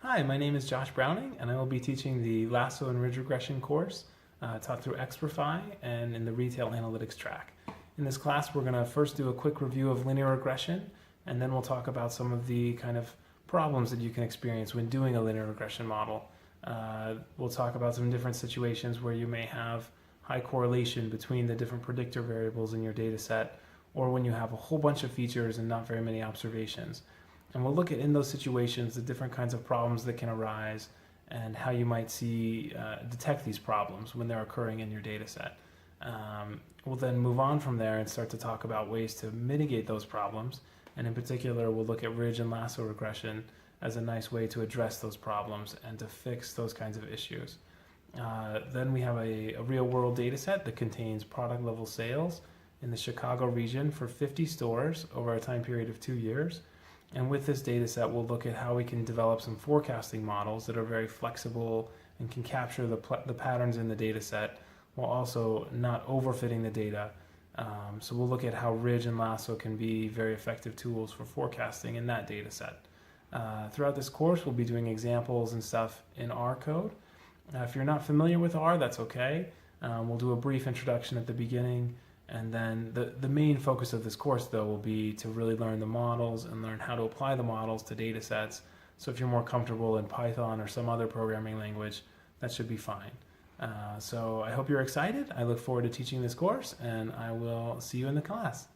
Hi, my name is Josh Browning, and I will be teaching the LASSO and Ridge Regression course taught through Experfy and in the Retail Analytics track. In this class, we're going to first do a quick review of linear regression, and then we'll talk about some of the kind of problems that you can experience when doing a linear regression model. We'll talk about some different situations where you may have high correlation between the different predictor variables in your data set, or when you have a whole bunch of features and not very many observations. And we'll look at, in those situations, the different kinds of problems that can arise and how you might detect these problems when they're occurring in your data set. We'll then move on from there and start to talk about ways to mitigate those problems. And in particular, we'll look at ridge and lasso regression as a nice way to address those problems and to fix those kinds of issues. Then we have a real-world data set that contains product-level sales in the Chicago region for 50 stores over a time period of 2 years. And with this data set, we'll look at how we can develop some forecasting models that are very flexible and can capture the patterns in the data set while also not overfitting the data. So we'll look at how ridge and lasso can be very effective tools for forecasting in that data set. Throughout this course, we'll be doing examples and stuff in R code. If you're not familiar with R, that's okay. We'll do a brief introduction at the beginning. And then the main focus of this course, though, will be to really learn the models and learn how to apply the models to data sets. So if you're more comfortable in Python or some other programming language, that should be fine. So I hope you're excited. I look forward to teaching this course, and I will see you in the class.